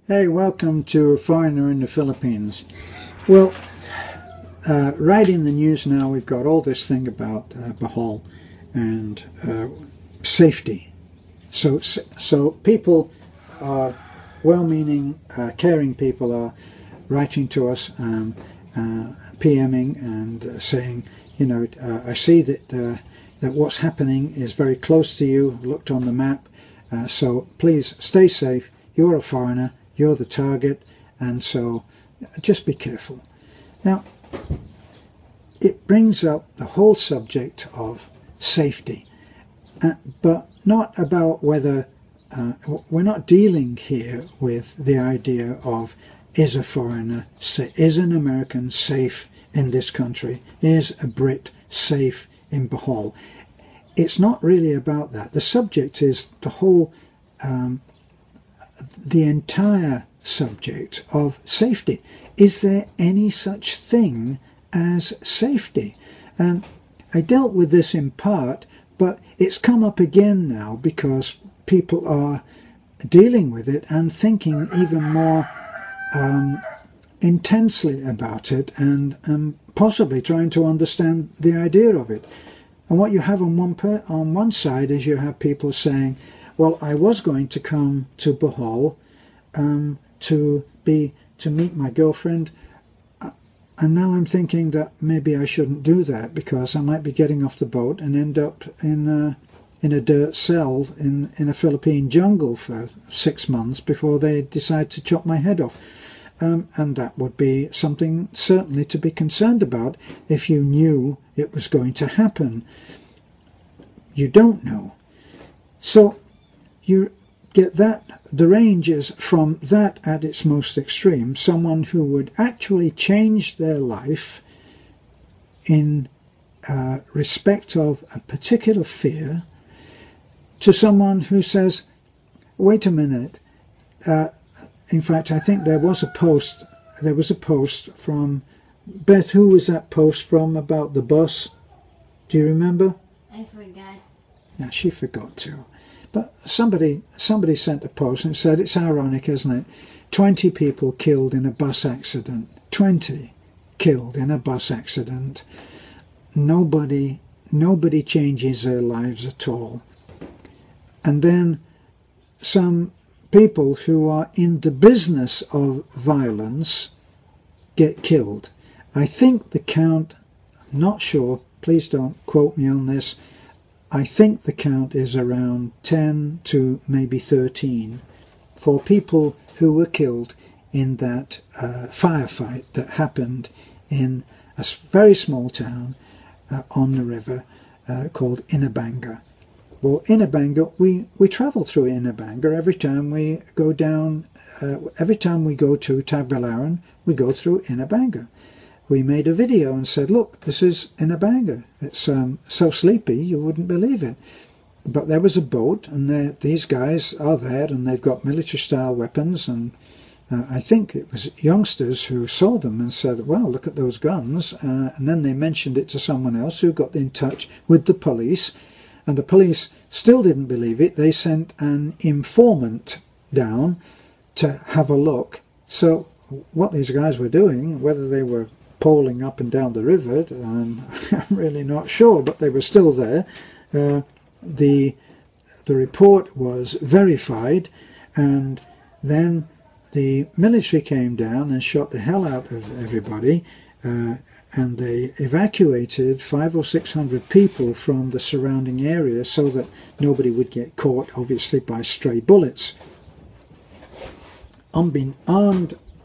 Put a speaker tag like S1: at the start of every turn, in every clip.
S1: Hey, welcome to A Foreigner in the Philippines. Well, right in the news now, we've got all this thing about Bohol and safety. So people are well-meaning, caring people are writing to us, PMing and saying, I see that what's happening is very close to you. Looked on the map, so please stay safe. You're a foreigner. You're the target, and so just be careful. Now, it brings up the whole subject of safety, but not about whether, we're not dealing here with the idea of is a foreigner, is an American safe in this country, is a Brit safe in Bohol. It's not really about that. The subject is the whole the entire subject of safety. Is there any such thing as safety? And I dealt with this in part, but it's come up again now because people are dealing with it and thinking even more intensely about it and possibly trying to understand the idea of it. And what you have on one side is you have people saying, well, I was going to come to Bohol to meet my girlfriend, and now I'm thinking that maybe I shouldn't do that because I might be getting off the boat and end up in a dirt cell in a Philippine jungle for 6 months before they decide to chop my head off. And that would be something certainly to be concerned about if you knew it was going to happen. You don't know. So you get that, the range is from that at its most extreme, someone who would actually change their life in respect of a particular fear, to someone who says, wait a minute, in fact I think there was a post from, Beth, who was that post from about the bus? Do you remember?
S2: I forgot.
S1: Yeah, she forgot too. But somebody sent a post and said, it's ironic, isn't it? 20 people killed in a bus accident. 20 killed in a bus accident. Nobody changes their lives at all. And then some people who are in the business of violence get killed. I think the count, I'm not sure, please don't quote me on this, I think the count is around 10 to maybe 13 for people who were killed in that firefight that happened in a very small town on the river called Inabanga. Well, Inabanga, we travel through Inabanga every time we go down, every time we go to Tagbilaran, we go through Inabanga. We made a video and said, look, this is Inabanga. It's so sleepy you wouldn't believe it. But there was a boat, and these guys are there, and they've got military-style weapons, and I think it was youngsters who saw them and said, well, look at those guns. And then they mentioned it to someone else who got in touch with the police, and the police still didn't believe it. They sent an informant down to have a look. So what these guys were doing, whether they were poling up and down the river, I'm really not sure, but they were still there. The report was verified, and then the military came down and shot the hell out of everybody, and they evacuated 500 or 600 people from the surrounding area so that nobody would get caught, obviously, by stray bullets.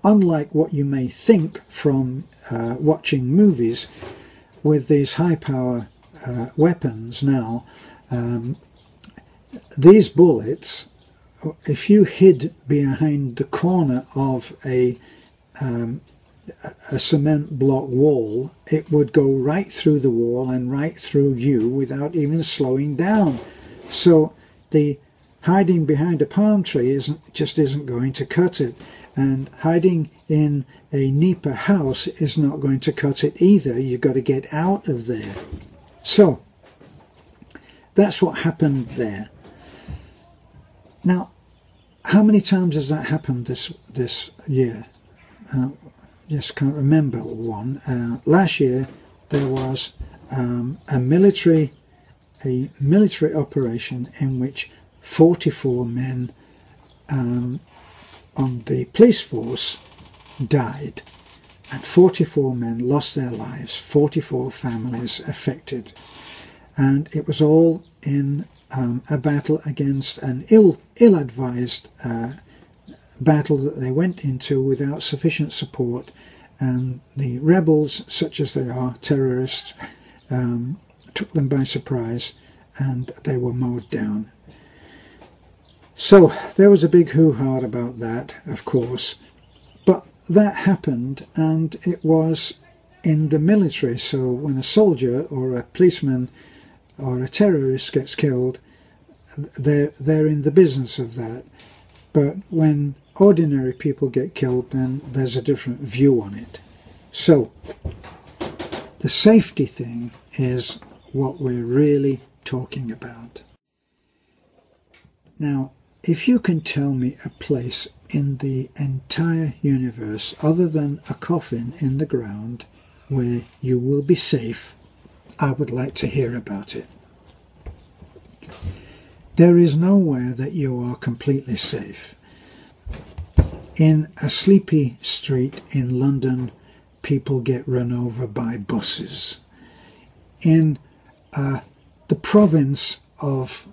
S1: Unlike what you may think from watching movies with these high-power weapons now, these bullets, if you hid behind the corner of a cement block wall, it would go right through the wall and right through you without even slowing down. So the hiding behind a palm tree isn't going to cut it. And hiding in a Nipa house is not going to cut it either. You've got to get out of there. So that's what happened there. Now, how many times has that happened this year? Just can't remember one. Last year there was a military operation in which 44 men on the police force died, and 44 men lost their lives, 44 families affected, and it was all in a battle against an ill-advised battle that they went into without sufficient support, and the rebels, such as they are, terrorists, took them by surprise and they were mowed down. So there was a big hoo-ha about that, of course, but that happened, and it was in the military. So when a soldier or a policeman or a terrorist gets killed, they're in the business of that. But when ordinary people get killed, then there's a different view on it. So the safety thing is what we're really talking about. Now, if you can tell me a place in the entire universe other than a coffin in the ground where you will be safe, I would like to hear about it. There is nowhere that you are completely safe. In a sleepy street in London, people get run over by buses. In the province of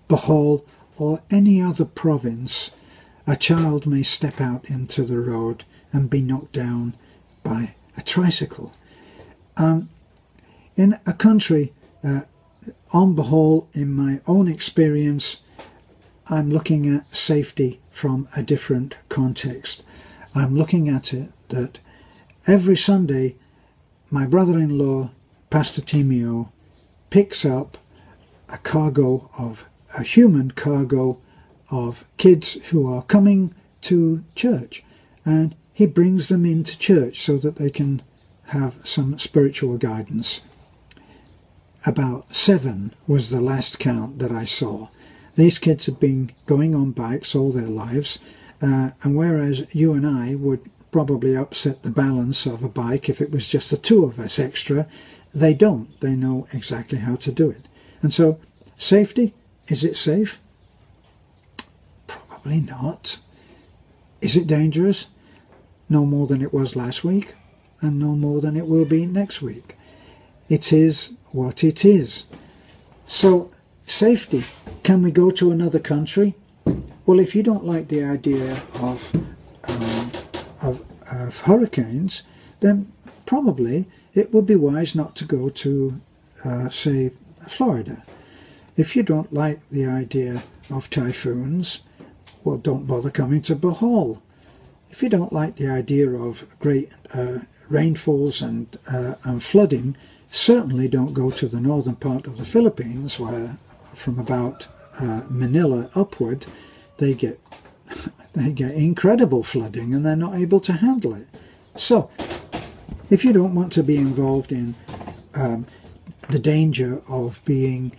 S1: Bohol or any other province, a child may step out into the road and be knocked down by a tricycle. In a country, on Bohol, in my own experience, I'm looking at safety from a different context. I'm looking at it that every Sunday my brother-in-law, Pastor Timio, picks up a human cargo of kids who are coming to church, and he brings them into church so that they can have some spiritual guidance. About 7 was the last count that I saw. These kids had been going on bikes all their lives, and whereas you and I would probably upset the balance of a bike if it was just the two of us extra, they don't. They know exactly how to do it. And so, safety, is it safe? Probably not. Is it dangerous? No more than it was last week, and no more than it will be next week. It is what it is. So, safety. Can we go to another country? Well, if you don't like the idea of hurricanes, then probably it would be wise not to go to, say, Florida. If you don't like the idea of typhoons, well, don't bother coming to Bohol. If you don't like the idea of great rainfalls and flooding, certainly don't go to the northern part of the Philippines, where from about Manila upward they get incredible flooding and they're not able to handle it. So if you don't want to be involved in the danger of being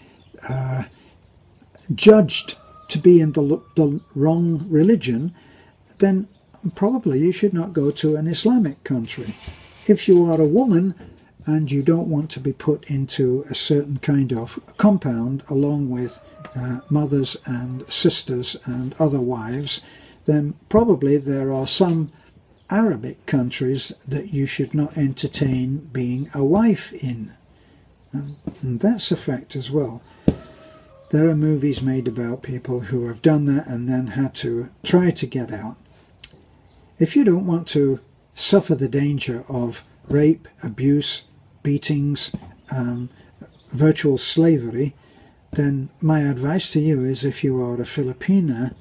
S1: judged to be in the wrong religion, then probably you should not go to an Islamic country. If you are a woman and you don't want to be put into a certain kind of compound along with mothers and sisters and other wives, then probably there are some Arabic countries that you should not entertain being a wife in. And that's a fact as well. There are movies made about people who have done that and then had to try to get out. If you don't want to suffer the danger of rape, abuse, beatings, virtual slavery, then my advice to you is, if you are a Filipina,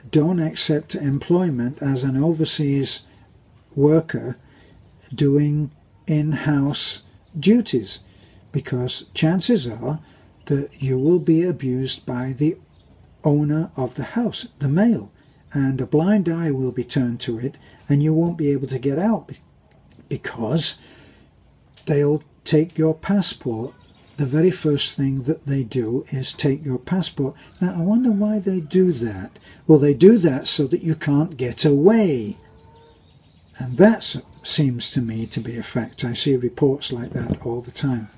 S1: don't accept employment as an overseas worker doing in-house duties, because chances are that you will be abused by the owner of the house, the male, and a blind eye will be turned to it, and you won't be able to get out because they'll take your passport. the very first thing that they do is take your passport. Now, I wonder why they do that. Well, they do that so that you can't get away. And that seems to me to be a fact. I see reports like that all the time.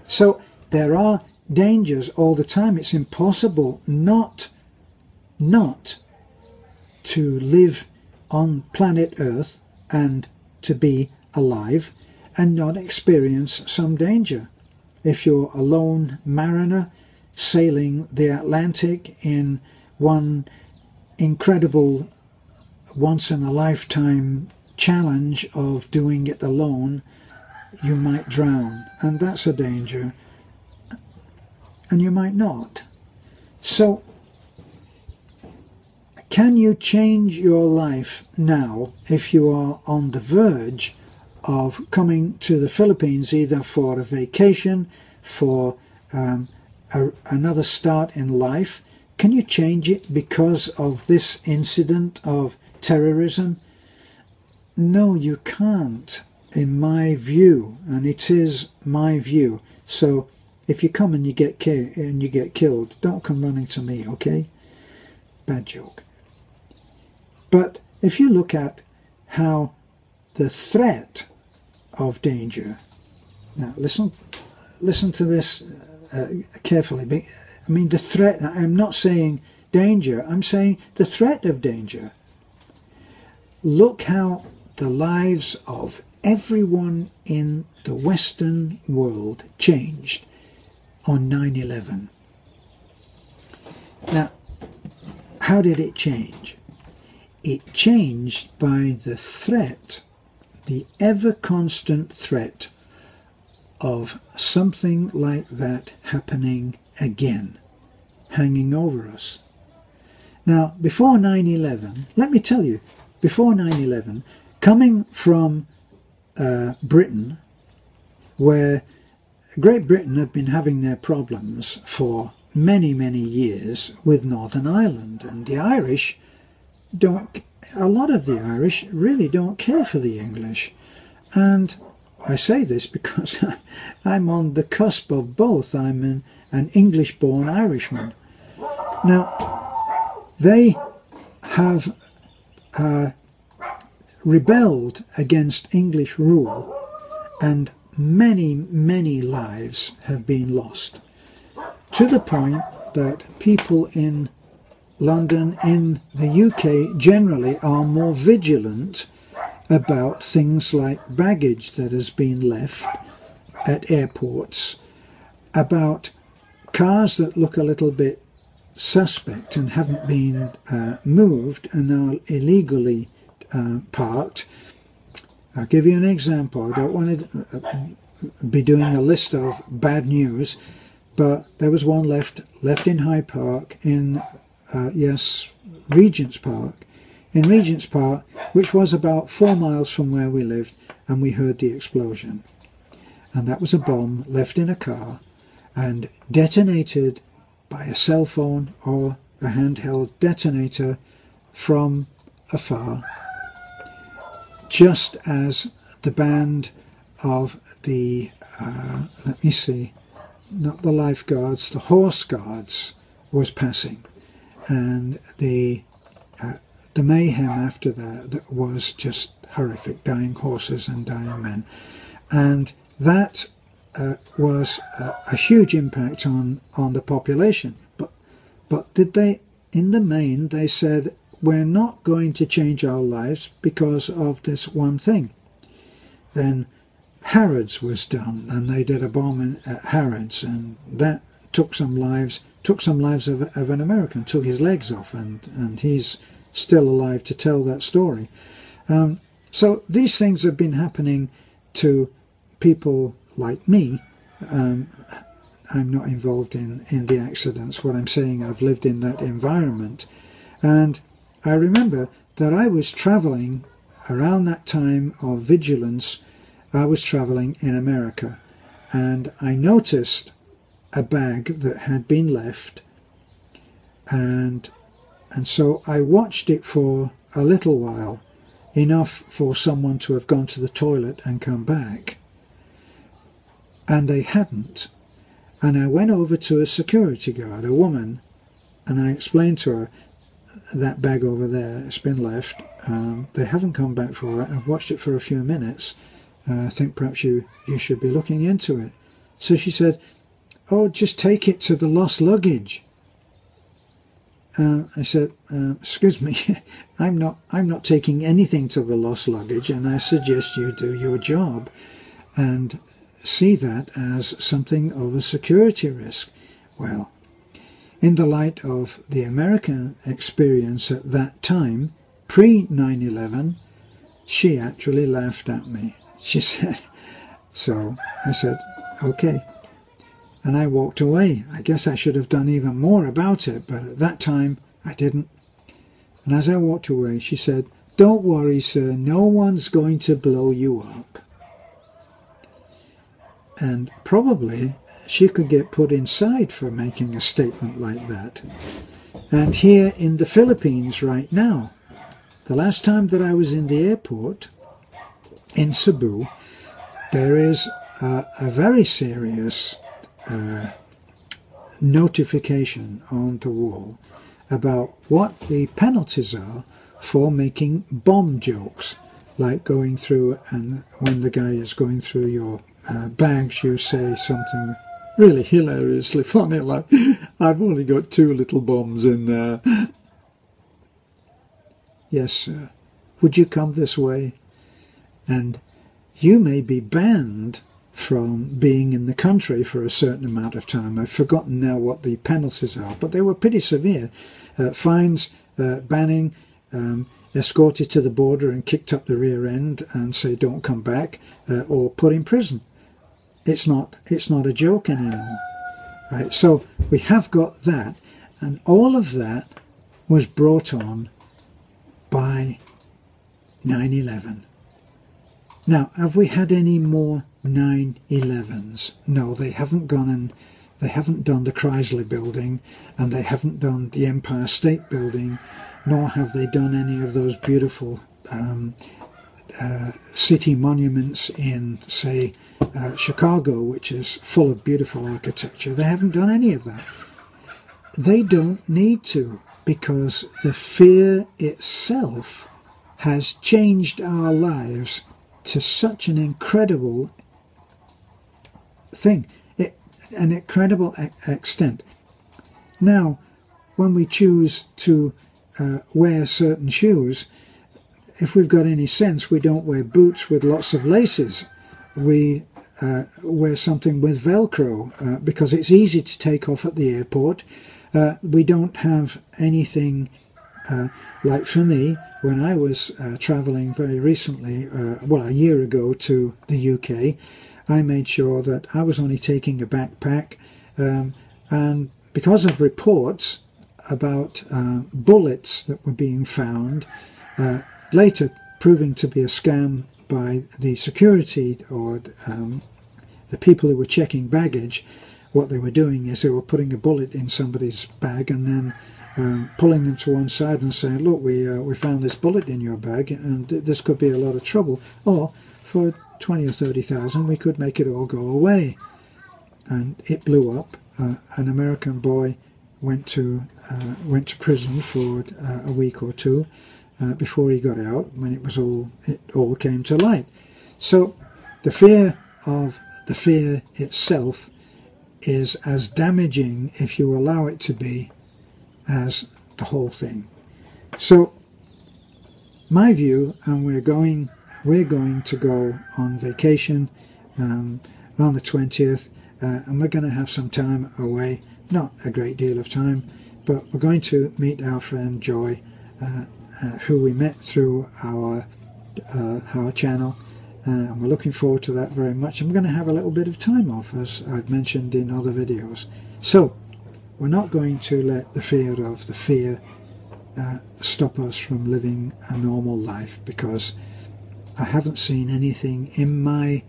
S1: So there are dangers all the time. It's impossible not to live on planet Earth and to be alive and not experience some danger. If you're a lone mariner sailing the Atlantic in one incredible once-in-a-lifetime challenge of doing it alone, you might drown, and that's a danger, and you might not. So, can you change your life now if you are on the verge of coming to the Philippines, either for a vacation, for another start in life? Can you change it because of this incident of terrorism? No, you can't, in my view, and it is my view. So if you come and you get killed, don't come running to me, okay? Bad joke. But if you look at how the threat of danger, now listen to this carefully. I mean, the threat, I'm not saying danger, I'm saying the threat of danger. Look how the lives of everyone in the Western world changed on 9/11. Now, how did it change? It changed by the threat, the ever-constant threat of something like that happening again, hanging over us. Now, before 9/11, let me tell you, before 9/11, coming from Britain, where Great Britain had been having their problems for many, many years with Northern Ireland, and the Irish a lot of the Irish really don't care for the English. And I say this because I'm on the cusp of both. I'm an English-born Irishman. Now, they have rebelled against English rule, and many, many lives have been lost, to the point that people in London, in the UK generally, are more vigilant about things like baggage that has been left at airports, about cars that look a little bit suspect and haven't been moved and are illegally parked. I'll give you an example. I don't want to be doing a list of bad news, but there was one left in Hyde Park in Regent's Park. In Regent's Park, which was about 4 miles from where we lived, and we heard the explosion. And that was a bomb left in a car and detonated by a cell phone or a handheld detonator from afar, just as the band of the, let me see, not the lifeguards, the horse guards was passing. And the mayhem after that was just horrific, dying horses and dying men. And that was a huge impact on the population. But did they, in the main, they said, we're not going to change our lives because of this one thing. Then Harrods was done, and they did a bomb at Harrods, and that took some lives of an American, took his legs off, and he's still alive to tell that story. So these things have been happening to people like me. I'm not involved in the accidents. What I'm saying, I've lived in that environment. And I remember that I was traveling around that time of vigilance. I was traveling in America, and I noticed a bag that had been left, and so I watched it for a little while, enough for someone to have gone to the toilet and come back, and they hadn't. And I went over to a security guard, a woman, and I explained to her, that bag over there, it's been left. They haven't come back for it. I've watched it for a few minutes. I think perhaps you should be looking into it. So she said, oh, just take it to the lost luggage. I said, excuse me, I'm not taking anything to the lost luggage, and I suggest you do your job and see that as something of a security risk. Well, in the light of the American experience at that time, pre-9/11, she actually laughed at me. She said, so I said, okay. And I walked away. I guess I should have done even more about it, but at that time I didn't. And as I walked away, she said, don't worry, sir, no one's going to blow you up. And probably she could get put inside for making a statement like that. And here in the Philippines right now, the last time that I was in the airport in Cebu, there is a very serious notification on the wall about what the penalties are for making bomb jokes, like going through, and when the guy is going through your bags, you say something really hilariously funny, like, I've only got 2 little bombs in there. Yes, sir. Would you come this way? And you may be banned from being in the country for a certain amount of time. I've forgotten now what the penalties are, but they were pretty severe. Fines, banning, escorted to the border and kicked up the rear end and say don't come back, or put in prison. It's not a joke anymore, right? So we have got that, and all of that was brought on by 9/11. Now, have we had any more 9/11s? No, they haven't gone and they haven't done the Chrysler Building, and they haven't done the Empire State Building, nor have they done any of those beautiful city monuments in, say, Chicago, which is full of beautiful architecture. They haven't done any of that. They don't need to, because the fear itself has changed our lives to such an incredible thing, an incredible extent. Now, when we choose to wear certain shoes, if we've got any sense, we don't wear boots with lots of laces. We wear something with Velcro because it's easy to take off at the airport. We don't have anything like, for me, when I was travelling very recently, well, a year ago, to the UK, I made sure that I was only taking a backpack, and because of reports about bullets that were being found, later proving to be a scam by the security or the people who were checking baggage, what they were doing is they were putting a bullet in somebody's bag and then pulling them to one side and saying, look, we found this bullet in your bag and this could be a lot of trouble, or for 20 or 30,000 we could make it all go away. And it blew up. An American boy went to prison for a week or two before he got out, when it all came to light. So the fear of the fear itself is as damaging, if you allow it to be, as the whole thing. So my view, and we're going to go on vacation on the 20th, and we're going to have some time away, not a great deal of time, but we're going to meet our friend Joy, who we met through our channel, and we're looking forward to that very much. And we're going to have a little bit of time off, as I've mentioned in other videos. So we're not going to let the fear of the fear stop us from living a normal life, because I haven't seen anything in my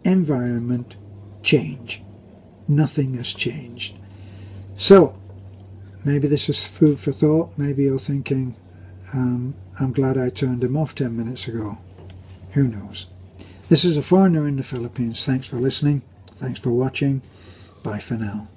S1: environment change. Nothing has changed. So maybe this is food for thought. Maybe you're thinking, I'm glad I turned him off 10 minutes ago. Who knows? This is a foreigner in the Philippines. Thanks for listening. Thanks for watching. Bye for now.